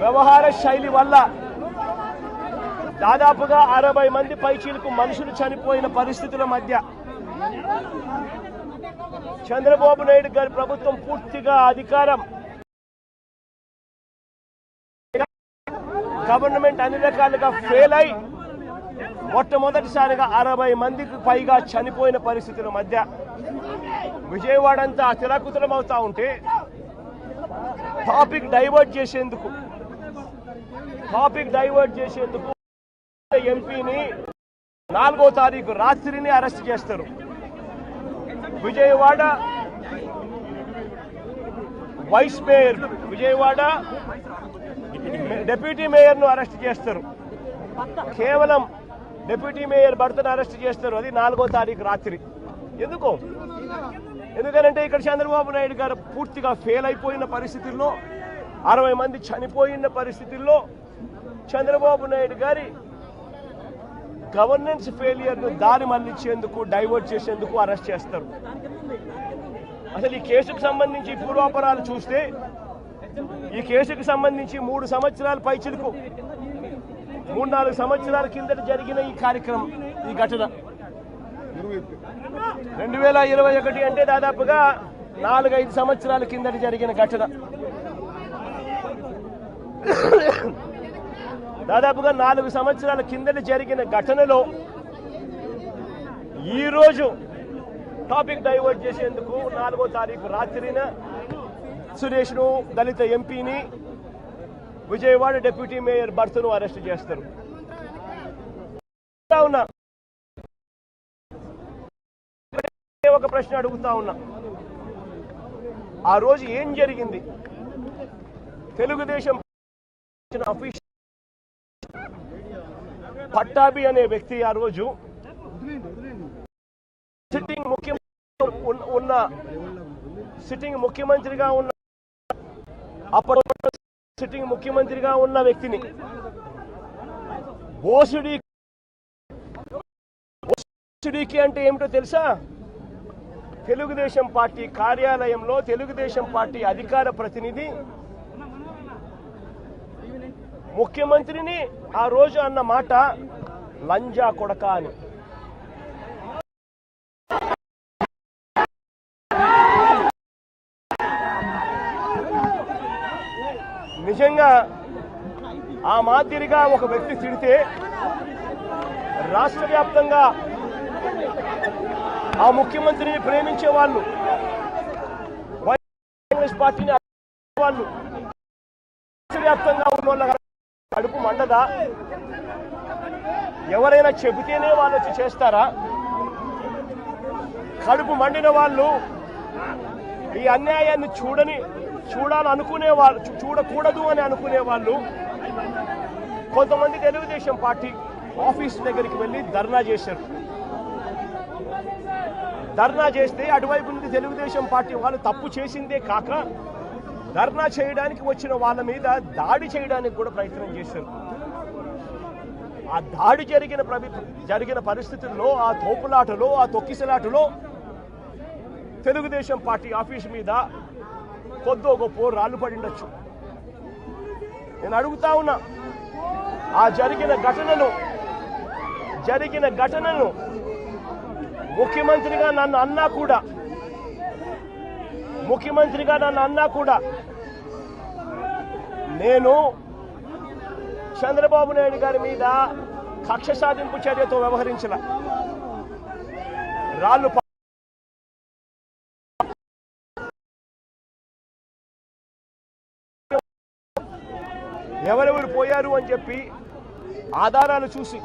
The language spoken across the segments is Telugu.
వ్యవహార శైలి వల్ల దాదాపుగా 60 మంది పైచీలకు మనుషులు చనిపోయిన పరిస్థితుల మధ్య చంద్రబాబు నాయుడు గారి ప్రభుత్వం పూర్తిగా అధికారం గవర్నమెంట్ అన్ని రకాలుగా ఫెయిల్ అయి మొట్టమొదటిసారిగా 60 మందికి పైగా చనిపోయిన పరిస్థితుల మధ్య విజయవాడ అంతా అతలాకుతలం అవుతా ఉంటే టాపిక్ డైవర్ట్ చేసేందుకు ఎంపీని 4వ తారీఖు రాత్రిని అరెస్ట్ చేస్తారు. Vijayawada vice mayor, Vijayawada deputy మేయర్ను అరెస్ట్ చేస్తారు. కేవలం డిప్యూటీ మేయర్ భర్తను అరెస్ట్ చేస్తారు. అది 4వ తారీఖు రాత్రి. ఎందుకంటే ఇక్కడ చంద్రబాబు నాయుడు గారు పూర్తిగా ఫెయిల్ అయిపోయిన పరిస్థితుల్లో 60 మంది చనిపోయిన పరిస్థితుల్లో చంద్రబాబు నాయుడు గారి గవర్నెన్స్ ఫెయిలియర్ను దారి మళ్లించేందుకు డైవర్ట్ చేసేందుకు అరెస్ట్ చేస్తారు. అసలు ఈ కేసుకు సంబంధించి పూర్వాపరాలు చూస్తే ఈ కేసుకు సంబంధించి 3 సంవత్సరాల పైచిలకు 3-4 సంవత్సరాల కిందట జరిగిన ఈ కార్యక్రమం, ఈ ఘటన 2021 అంటే దాదాపుగా 4-5 సంవత్సరాల కిందట జరిగిన ఘటన. దాదాపుగా 4 సంవత్సరాల కిందట జరిగిన ఘటనలో ఈరోజు టాపిక్ డైవర్ట్ చేసేందుకు 4వ తారీఖు రాత్రిన సురేష్ను, దళిత ఎంపీని, విజయవాడ డిప్యూటీ మేయర్ భర్తను అరెస్ట్ చేస్తారు. ఒక ప్రశ్న అడుగుతా ఉన్నా, ఆ రోజు ఏం జరిగింది? తెలుగుదేశం ఆఫీస్ పట్టాభి అనే వ్యక్తి ఆ రోజు సిట్టింగ్ ముఖ్యమంత్రిగా ఉన్న సిట్టింగ్ ముఖ్యమంత్రిగా ఉన్న వ్యక్తిని ఓసిడీకి అంటే ఏమిటో తెలుసా? తెలుగుదేశం పార్టీ కార్యాలయంలో తెలుగుదేశం పార్టీ అధికార ప్రతినిధి ముఖ్యమంత్రిని ఆ రోజు అన్న మాట లంజా కొడక అని. నిజంగా ఆ మాదిరిగా ఒక వ్యక్తి తిడితే రాష్ట్ర వ్యాప్తంగా ఆ ముఖ్యమంత్రిని ప్రేమించే వాళ్ళు, కాంగ్రెస్ పార్టీని వాళ్ళు, రాష్ట్ర వ్యాప్తంగా ఉన్న వాళ్ళ కడుపు మండదా? ఎవరైనా చెబితేనే వాళ్ళు వచ్చి చేస్తారా? కడుపు మండిన వాళ్ళు ఈ అన్యాయాన్ని చూడాలనుకునే వాళ్ళు, చూడకూడదు అని అనుకునే వాళ్ళు కొంతమంది తెలుగుదేశం పార్టీ ఆఫీస్ దగ్గరికి వెళ్ళి ధర్నా చేశారు. ధర్నా చేస్తే అటువైపు నుండి తెలుగుదేశం పార్టీ వాళ్ళు తప్పు చేసిందే కాక ధర్నా చేయడానికి వచ్చిన వాళ్ళ మీద దాడి చేయడానికి కూడా ప్రయత్నం చేశారు. ఆ దాడి జరిగిన పరిస్థితుల్లో, ఆ తోపులాటలో, ఆ తొక్కిసలాటలో తెలుగుదేశం పార్టీ ఆఫీస్ మీద కొద్దో గొప్ప రాళ్ళు పడిండొచ్చు. నేను అడుగుతా ఉన్నా, ఆ జరిగిన ఘటనను ముఖ్యమంత్రిగా నన్ను అన్నా కూడా నేను చంద్రబాబు నాయుడు గారి మీద కక్ష సాధింపు చర్యతో వ్యవహరించిన రాళ్ళు ఎవరెవరు పోయారు అని చెప్పి ఆధారాలు చూసి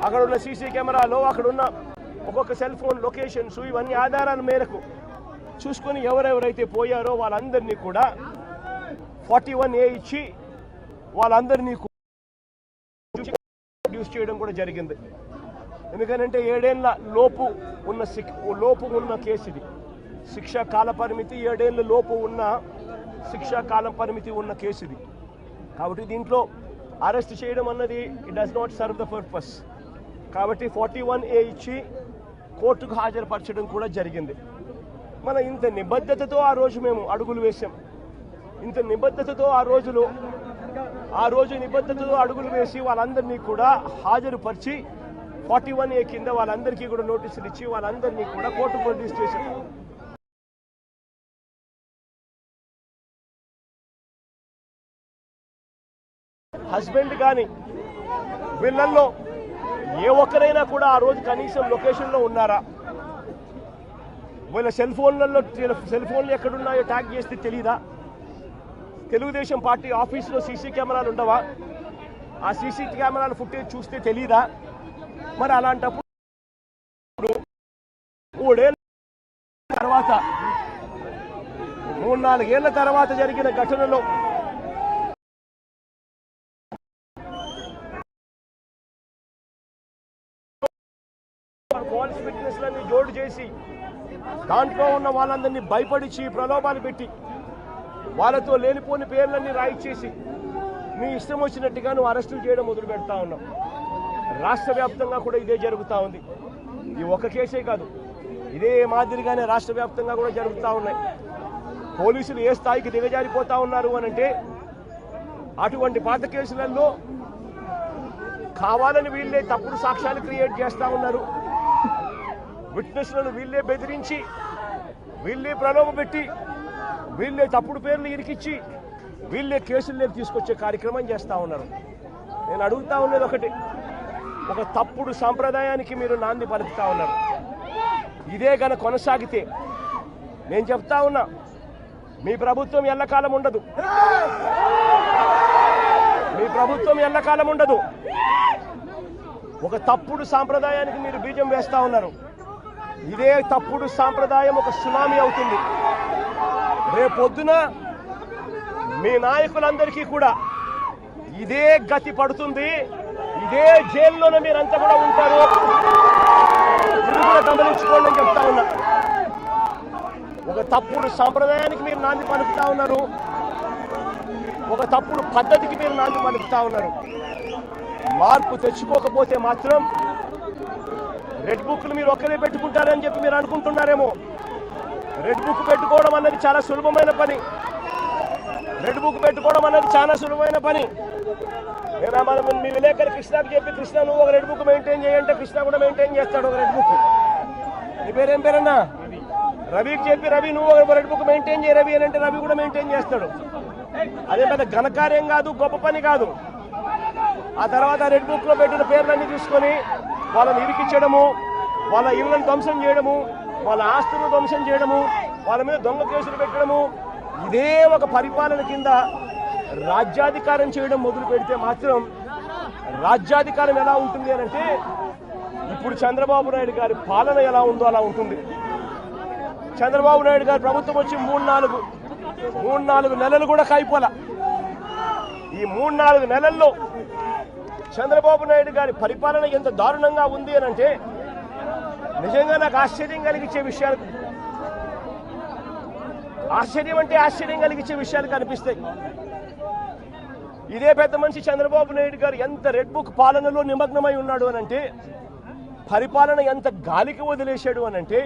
అక్కడ ఉన్న సీసీ కెమెరాలో, అక్కడున్న ఒక్కొక్క సెల్ ఫోన్ లొకేషన్స్, ఇవన్నీ ఆధారాల మేరకు చూసుకొని ఎవరెవరైతే పోయారో వాళ్ళందరినీ కూడా 41A ఇచ్చి వాళ్ళందరినీ రిడ్యూస్ చేయడం కూడా జరిగింది. ఎందుకంటే 7 ఏళ్ల లోపు ఉన్న కేసు ఇది. శిక్షా కాల పరిమితి 7 ఏళ్ల లోపు ఉన్న శిక్షా కాల పరిమితి ఉన్న కేసు ఇది. కాబట్టి దీంట్లో అరెస్ట్ చేయడం అన్నది it does not serve the purpose. కాబట్టి 41A ఇచ్చి కోర్టుకు హాజరుపరచడం కూడా జరిగింది. మన ఇంత నిబద్ధతతో ఆ రోజు మేము అడుగులు వేశాం. ఇంత నిబద్ధతతో ఆ రోజులో ఆ రోజు నిబద్ధతతో అడుగులు వేసి వాళ్ళందరినీ కూడా హాజరుపరిచి 41A కింద వాళ్ళందరికీ కూడా నోటీసులు ఇచ్చి వాళ్ళందరినీ కూడా కోర్టు ప్రొడ్యూస్ చేశారు. హస్బెండ్ కానీ వీళ్ళల్లో ఏ ఒక్కరైనా కూడా ఆ రోజు కనీసం లొకేషన్లో ఉన్నారా? వీళ్ళ సెల్ ఫోన్లు ఎక్కడున్నాయో ట్యాగ్ చేస్తే తెలీదా? తెలుగుదేశం పార్టీ ఆఫీసులో సీసీ కెమెరాలు ఉండవా? ఆ సీసీ కెమెరాల ఫుటేజ్ చూస్తే తెలీదా? మరి అలాంటప్పుడు 3 ఏళ్ళ తర్వాత 3-4 ఏళ్ల తర్వాత జరిగిన ఘటనలో ఫాల్స్ విట్నెస్లన్నీ జోడు చేసి దాంట్లో ఉన్న వాళ్ళందరినీ భయపడిచి ప్రలోభాలు పెట్టి వాళ్ళతో లేనిపోని పేర్లన్నీ రాయిచ్చేసి మీ ఇష్టం వచ్చినట్టుగా నువ్వు అరెస్టులు చేయడం మొదలు పెడతా ఉన్నావు. రాష్ట్ర వ్యాప్తంగా కూడా ఇదే జరుగుతూ ఉంది. ఈ ఒక కేసే కాదు, ఇదే మాదిరిగానే రాష్ట్ర వ్యాప్తంగా కూడా జరుగుతూ ఉన్నాయి. పోలీసులు ఏ స్థాయికి దిగజారిపోతా ఉన్నారు అనంటే అటువంటి పాత కేసులలో కావాలని వీళ్ళే తప్పుడు సాక్ష్యాలు క్రియేట్ చేస్తూ ఉన్నారు. విట్నెస్లను వీళ్ళే బెదిరించి వీళ్ళే ప్రలోభపెట్టి వీళ్ళే తప్పుడు పేర్లు ఇరికిచ్చి వీళ్ళే కేసుల్లోకి తీసుకొచ్చే కార్యక్రమం చేస్తూ ఉన్నారు. నేను అడుగుతా ఉన్నది ఒకటి, ఒక తప్పుడు సాంప్రదాయానికి మీరు నాంది పలుకుతా ఉన్నారు. ఇదే గన కొనసాగితే నేను చెప్తా ఉన్నా, మీ ప్రభుత్వం ఎల్లకాలం ఉండదు. మీ ప్రభుత్వం ఎల్లకాలం ఉండదు. ఒక తప్పుడు సాంప్రదాయానికి మీరు బీజం వేస్తా ఉన్నారు. ఇదే తప్పుడు సాంప్రదాయం ఒక సునామీ అవుతుంది. రేపొద్దున మీ నాయకులందరికీ కూడా ఇదే గతి పడుతుంది. ఇదే జైల్లోనే మీరంతా కూడా ఉంటారు. ఇది కూడా గమనించుకోండి అని చెప్తా ఉన్నా. ఒక తప్పుడు సాంప్రదాయానికి మీరు నాంది పలుకుతా ఉన్నారు. ఒక తప్పుడు పద్ధతికి మీరు నాంది పలుకుతా ఉన్నారు. మార్పు తెచ్చుకోకపోతే మాత్రం రెడ్ బుక్లు మీరు ఒక్కరే పెట్టుకుంటారని చెప్పి మీరు అనుకుంటున్నారేమో. రెడ్ బుక్ పెట్టుకోవడం అన్నది చాలా సులభమైన పని. రెడ్ బుక్ పెట్టుకోవడం అన్నది చాలా సులభమైన పని. నేను మనం మీ విలేకరి కృష్ణకి చెప్పి, కృష్ణ నువ్వు ఒక రెడ్ బుక్ మెయింటైన్ చేయంటే కృష్ణ కూడా మెయింటైన్ చేస్తాడు ఒక రెడ్ బుక్. నీ పేరేం పేరన్నా? రవికి చెప్పి, రవి నువ్వు ఒక రెడ్ బుక్ మెయింటైన్ చేయ రవి అని అంటే రవి కూడా మెయింటైన్ చేస్తాడు. అదే పెద్ద ఘనకార్యం కాదు, గొప్ప పని కాదు. ఆ తర్వాత రెడ్ బుక్ లో పెట్టిన పేర్లన్నీ తీసుకొని వాళ్ళని ఇరికించడము, వాళ్ళ ఇళ్లను ధ్వంసం చేయడము, వాళ్ళ ఆస్తులను ధ్వంసం చేయడము, వాళ్ళ మీద దొంగ కేసులు పెట్టడము, ఇదే ఒక పరిపాలన కింద రాజ్యాధికారం చేయడం మొదలు పెడితే మాత్రం రాజ్యాధికారం ఎలా ఉంటుంది అని అంటే ఇప్పుడు చంద్రబాబు నాయుడు గారి పాలన ఎలా ఉందో అలా ఉంటుంది. చంద్రబాబు నాయుడు గారి ప్రభుత్వం వచ్చి 3-4 నెలలు కూడా కాయిపోలా. ఈ 3-4 నెలల్లో చంద్రబాబు నాయుడు గారి పరిపాలన ఎంత దారుణంగా ఉంది అని అంటే నిజంగా నాకు ఆశ్చర్యం కలిగించే విషయాలు, ఆశ్చర్యం కలిగించే విషయాలు కనిపిస్తాయి. ఇదే పెద్ద మనిషి చంద్రబాబు నాయుడు గారు ఎంత రెడ్ బుక్ పాలనలో నిమగ్నమై ఉన్నాడు అనంటే, పరిపాలన ఎంత గాలికి వదిలేశాడు అనంటే